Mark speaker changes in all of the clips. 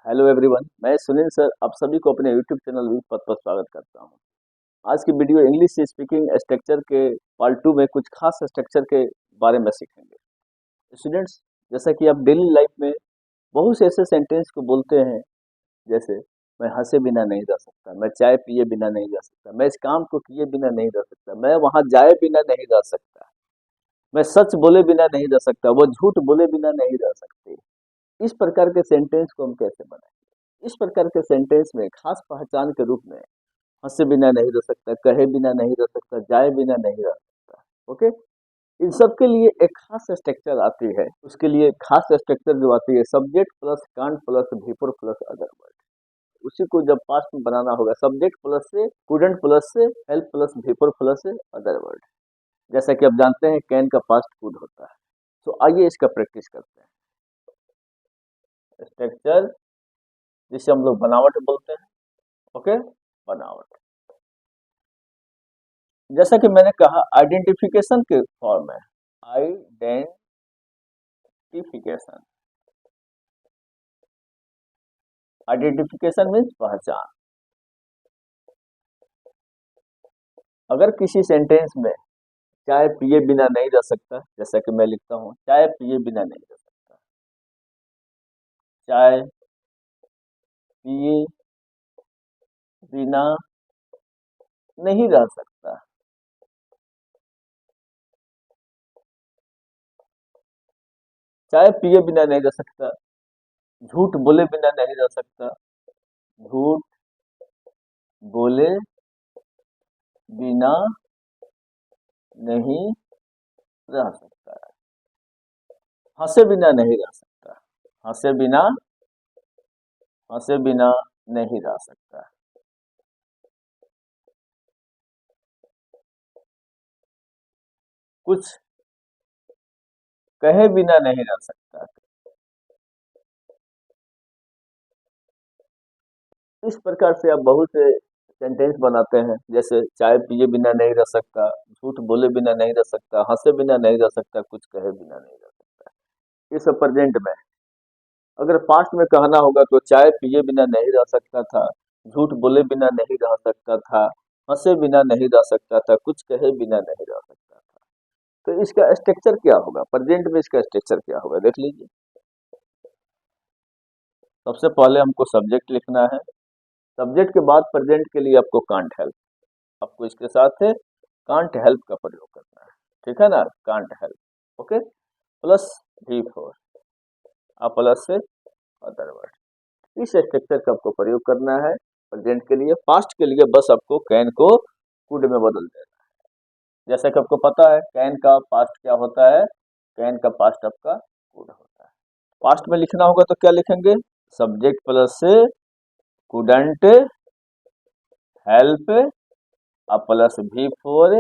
Speaker 1: Hello everyone, मैं Sunil sir आप सभी को अपने यूट्यूब चैनल वी पद पर स्वागत करता हूं। आज की वीडियो इंग्लिश स्पीकिंग स्ट्रक्चर के पार्ट 2 में कुछ खास स्ट्रक्चर के बारे में सीखेंगे। स्टूडेंट्स, जैसा कि आप डेली लाइफ में बहुत से ऐसे सेंटेंस को बोलते हैं, जैसे मैं हंसे बिना नहीं रह सकता, मैं चाय पिए बिना नहीं रह सकता, मैं इस काम को किए बिना नहीं रह सकता, मैं वहां जाए बिना नहीं रह सकता, मैं सच बोले बिना नहीं रह सकता, वो झूठ बोले बिना नहीं रह सकते। इस प्रकार के सेंटेंस को हम कैसे बनाएं? इस प्रकार के सेंटेंस में खास पहचान के रूप में हंसे बिना नहीं रह सकता, कहे बिना नहीं रह सकता, जाए बिना नहीं रह सकता। ओके, इन सब के लिए एक खास स्ट्रक्चर आती है। उसके लिए खास स्ट्रक्चर जो आती है, subject plus can't plus before plus other word. उसी को जब पास्ट में बनाना होगा, सब्जेक्ट प्लस से, कुडंट प्लस से, हेल्प प्लस बिफोर प्लस से अदर वर्ड। जैसा कि आप जानते हैं कैन का पास्ट कुड होता है। तो आइए इसका प्रैक्टिस करते हैं। स्ट्रक्चर जिसे हम लोग बनावट बोलते हैं। ओके, बनावट। जैसा कि मैंने कहा, आइडेंटिफिकेशन के फॉर्म है। आइडेंटिफिकेशन। आइडेंटिफिकेशन मीन्स पहचान। अगर किसी सेंटेंस में चाय पिए बिना नहीं रह सकता, जैसा कि मैं लिखता हूं, चाय पिए बिना नहीं रह सकता, चाय पिए बिना नहीं रह सकता, चाय पिए बिना नहीं रह सकता, झूठ बोले बिना नहीं रह सकता, झूठ बोले बिना नहीं रह सकता, हंसे बिना नहीं रह सकता, हंसे बिना, हंसे बिना नहीं रह सकता, कुछ कहे बिना नहीं रह सकता। इस प्रकार से आप बहुत से सेंटेंस बनाते हैं, जैसे चाय पिए बिना नहीं रह सकता, झूठ बोले बिना नहीं रह सकता, हंसे बिना नहीं रह सकता, कुछ कहे बिना नहीं रह सकता। ये सब प्रेजेंट में। अगर पास्ट में कहना होगा तो चाय पिए बिना नहीं रह सकता था, झूठ बोले बिना नहीं रह सकता था, हंसे बिना नहीं रह सकता था, कुछ कहे बिना नहीं रह सकता था। तो इसका स्ट्रक्चर क्या होगा? प्रेजेंट में इसका स्ट्रक्चर क्या होगा, देख लीजिए। सबसे पहले हमको सब्जेक्ट लिखना है। सब्जेक्ट के बाद प्रेजेंट के लिए आपको कांट हेल्प, आपको इसके साथ कांट हेल्प का प्रयोग करना है। ठीक है ना, कांट हेल्प। ओके, प्लस भी फोर, आप प्लस से अदर वर्ड। इस स्ट्रक्चर का आपको प्रयोग करना है प्रेजेंट के लिए। पास्ट के लिए बस आपको कैन को कुड में बदल देना है। जैसा कि आपको पता है कैन का पास्ट क्या होता है, कैन का पास्ट आपका कुड होता है। पास्ट में लिखना होगा तो क्या लिखेंगे? सब्जेक्ट प्लस से कुडंट हेल्प, अब प्लस भी फोर,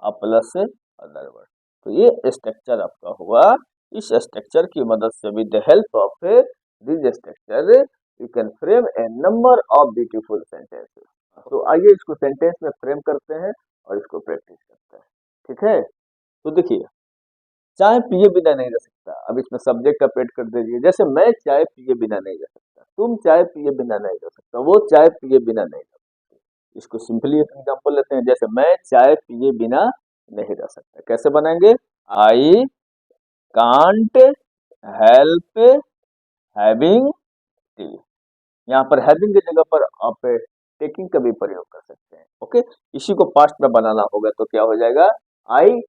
Speaker 1: अब प्लस अदर वर्ड। तो ये स्ट्रक्चर आपका हुआ। इस स्ट्रक्चर की मदद से, with the help of this structure, you can frame A number of beautiful sentences. तो आइए इसको सेंटेंस में फ्रेम करते हैं और इसको प्रैक्टिस करते हैं। ठीक है, तो देखिए, चाय पिए बिना नहीं रह सकता। अब इसमें सब्जेक्ट का पेट कर दीजिए। जैसे मैं चाय पिए बिना नहीं रह सकता, तुम चाय पिए बिना नहीं रह सकता, वो चाय पिए बिना नहीं रह सकती। इसको सिंपली एक एग्जांपल लेते हैं, जैसे मैं चाय पिए बिना नहीं रह सकता। कैसे बनाएंगे? I can't help having T. यहाँ पर हैविंग की जगह पर आप टेकिंग का भी प्रयोग कर सकते हैं। ओके, इसी को पास्ट में बनाना होगा तो क्या हो जाएगा? I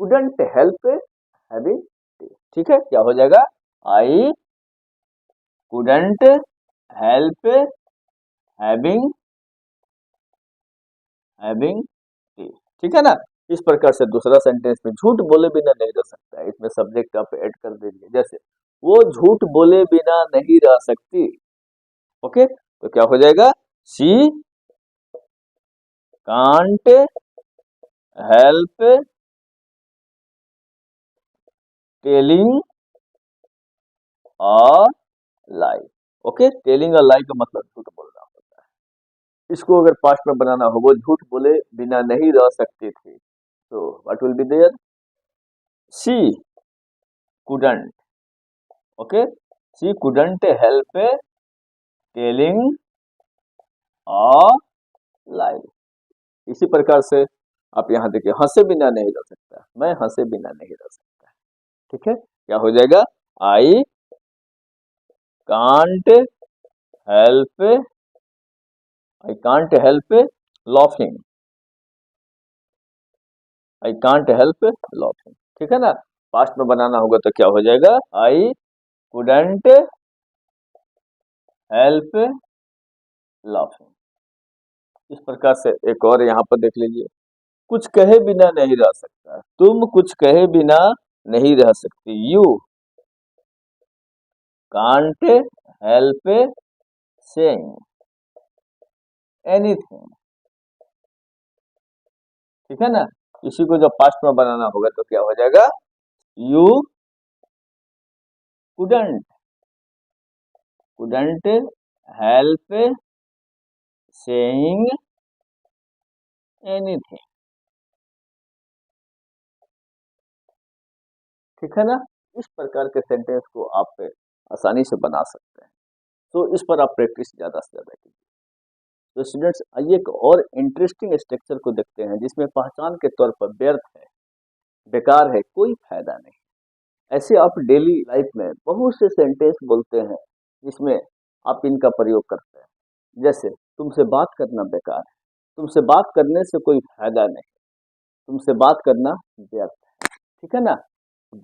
Speaker 1: couldn't help having T. ठीक है, क्या हो जाएगा? I couldn't help having having T. ठीक है ना। इस प्रकार से दूसरा सेंटेंस में झूठ बोले बिना नहीं रह सकता है, इसमें सब्जेक्ट आप ऐड कर दीजिए। जैसे वो झूठ बोले बिना नहीं रह सकती। ओके, तो क्या हो जाएगा? She can't help telling a lie. Okay, telling a lie का मतलब झूठ बोलना होता है। इसको अगर पास्ट में बनाना हो, वो झूठ बोले बिना नहीं रह सकती थी, तो what will be there? She couldn't. Okay, she couldn't help telling a lie. इसी प्रकार से आप यहाँ देखिए, हंसे बिना नहीं रह सकता, मैं हंसे बिना नहीं रह सकता। ठीक है, क्या हो जाएगा? I can't help, I can't help laughing, I can't help laughing. ठीक है ना, पास्ट में बनाना होगा तो क्या हो जाएगा? I couldn't help laughing. इस प्रकार से एक और यहाँ पर देख लीजिए, कुछ कहे बिना नहीं रह सकता, तुम कुछ कहे बिना नहीं रह सकती, you can't help saying anything. ठीक है ना, इसी को जब पास्ट में बनाना होगा तो क्या हो जाएगा? You couldn't couldn't help saying anything. ठीक है ना, इस प्रकार के सेंटेंस को आप आसानी से बना सकते हैं। तो इस पर आप प्रैक्टिस ज्यादा से ज्यादा कीजिए। तो स्टूडेंट्स, आइए एक और इंटरेस्टिंग स्ट्रक्चर को देखते हैं जिसमें पहचान के तौर पर व्यर्थ है, बेकार है, कोई फायदा नहीं। ऐसे आप डेली लाइफ में बहुत से सेंटेंस बोलते हैं जिसमें आप इनका प्रयोग करते हैं। जैसे तुमसे बात करना बेकार है, तुमसे बात करने से कोई फायदा नहीं, तुमसे बात करना व्यर्थ है। ठीक है ना,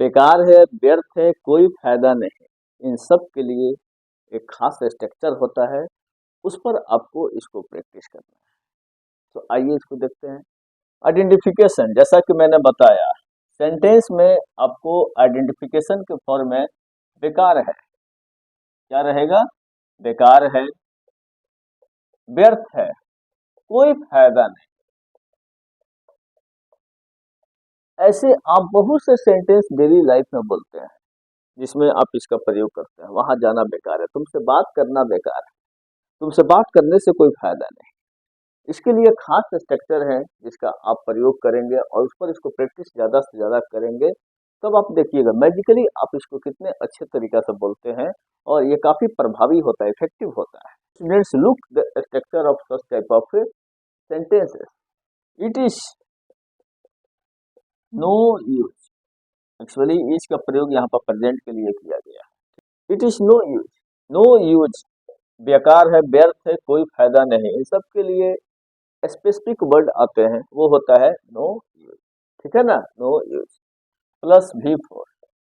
Speaker 1: बेकार है, व्यर्थ है, कोई फायदा नहीं, इन सब के लिए एक खास स्ट्रक्चर होता है, उस पर आपको इसको प्रैक्टिस करना है। तो आइए इसको देखते हैं। आइडेंटिफिकेशन, जैसा कि मैंने बताया, सेंटेंस में आपको आइडेंटिफिकेशन के फॉर्म में बेकार है, क्या रहेगा? बेकार है, व्यर्थ है, कोई फायदा नहीं। ऐसे आप बहुत से सेंटेंस डेली लाइफ में बोलते हैं जिसमें आप इसका प्रयोग करते हैं। वहां जाना बेकार है, तुमसे बात करना बेकार है, तुमसे बात करने से कोई फायदा नहीं। इसके लिए खास स्ट्रक्चर है जिसका आप प्रयोग करेंगे और उस पर इसको प्रैक्टिस ज्यादा से ज्यादा करेंगे, तब आप देखिएगा मैजिकली आप इसको कितने अच्छे तरीका से बोलते हैं और ये काफी प्रभावी होता है, इफेक्टिव होता है। Students, look the structure of such type of sentences. It is no use, actually is का प्रयोग यहाँ पर प्रेजेंट के लिए किया गया है। It is no use, no use बेकार है, व्यर्थ है, कोई फायदा नहीं, इन सब के लिए स्पेसिफिक वर्ड आते हैं, वो होता है नो यूज। ठीक है ना, नो यूज प्लस V4,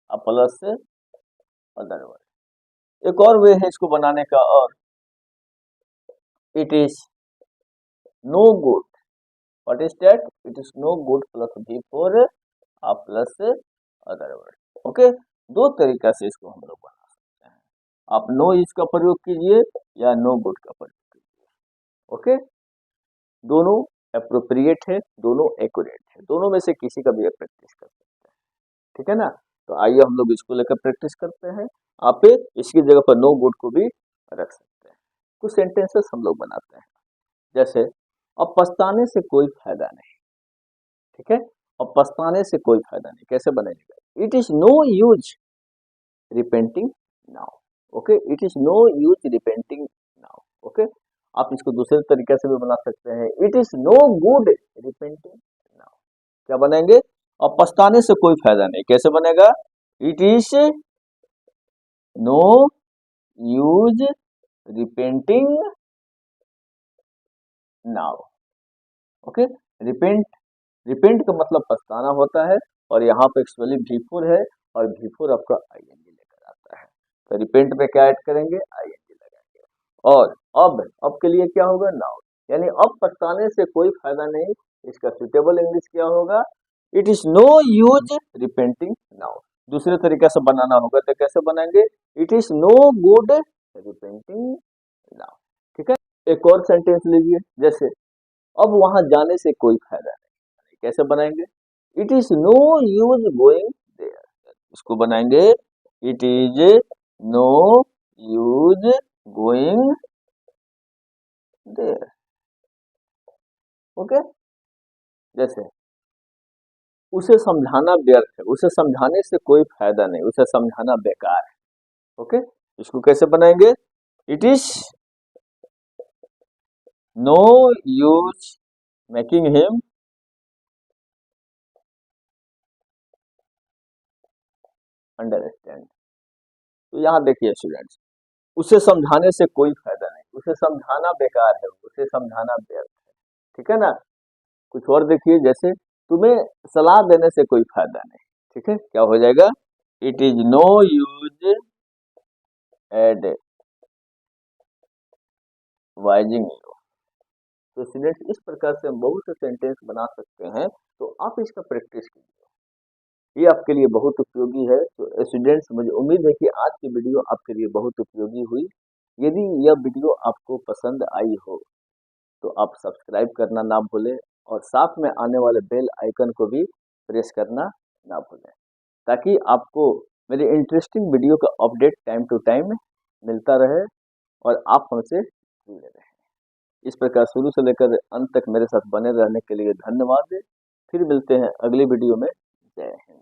Speaker 1: अब प्लस से अदर वर्ड। एक और वे है इसको बनाने का, और it is no good, what is that? It is no good plus V4 अब प्लस से अदर वर्ड। ओके, दो तरीका से इसको हम लोग बना सकते हैं, आप नो यूज का प्रयोग कीजिए या नो गुड का प्रयोग कीजिए। ओके, दोनों अप्रोप्रिएट है, दोनों एक्यूरेट है, दोनों में से किसी का भी आप प्रैक्टिस कर सकते हैं। ठीक है ना, तो आइए हम लोग इसको लेकर प्रैक्टिस करते हैं। आप इसकी जगह पर नो गुड को भी रख सकते हैं। कुछ सेंटेंसेस हम लोग बनाते हैं, जैसे अब पछताने से कोई फायदा नहीं। ठीक है, अब पछताने से कोई फायदा नहीं, कैसे बनेगा? It is no use repenting now. Okay, it is no use repenting now. Okay, आप इसको दूसरे तरीके से भी बना सकते हैं, it is no good repenting now. क्या बनाएंगे? अब पछताने से कोई फायदा नहीं, कैसे बनेगा? It is no use repenting now. Okay, repent, repent का मतलब पछताना होता है, और यहाँ पे एक्चुअली V4 है, और V4 आपका ING लेकर आता है, तो रिपेंट पे क्या ऐड करेंगे? ING लगाएंगे। और अब के लिए क्या होगा? नाउ, यानी अब पछताने से कोई फायदा नहीं, इसका सुटेबल इंग्लिश क्या होगा? It is no use repenting now. दूसरे तरीके से बनाना होगा तो कैसे बनाएंगे? It is no good repenting now. ठीक है, एक और सेंटेंस लीजिए, जैसे अब वहां जाने से कोई फायदा नहीं, कैसे बनाएंगे? It is no use going there, इसको बनाएंगे it is no use going there. Okay, जैसे उसे समझाना व्यर्थ है, उसे समझाने से कोई फायदा नहीं, उसे समझाना बेकार है। ओके, इसको कैसे बनाएंगे? It is no use making him understand. तो यहाँ देखिए स्टूडेंट्स, उसे समझाने से कोई फायदा नहीं, उसे समझाना बेकार है, उसे समझाना व्यर्थ है, ठीक है ना। कुछ और देखिए, जैसे तुम्हें सलाह देने से कोई फायदा नहीं, ठीक है, क्या हो जाएगा, it is no use advising you. तो स्टूडेंट्स, इस प्रकार से हम बहुत से सेंटेंस बना सकते हैं, तो आप इसका प्रैक्टिस कीजिए, ये आपके लिए बहुत उपयोगी है। तो स्टूडेंट्स, मुझे उम्मीद है कि आज की वीडियो आपके लिए बहुत उपयोगी हुई। यदि यह वीडियो आपको पसंद आई हो तो आप सब्सक्राइब करना ना भूलें, और साथ में आने वाले बेल आइकन को भी प्रेस करना ना भूलें, ताकि आपको मेरे इंटरेस्टिंग वीडियो का अपडेट टाइम टू टाइम मिलता रहे और आप हमसे जुड़े रहें। इस प्रकार शुरू से लेकर अंत तक मेरे साथ बने रहने के लिए धन्यवाद। फिर मिलते हैं अगली वीडियो में। जय हिंद।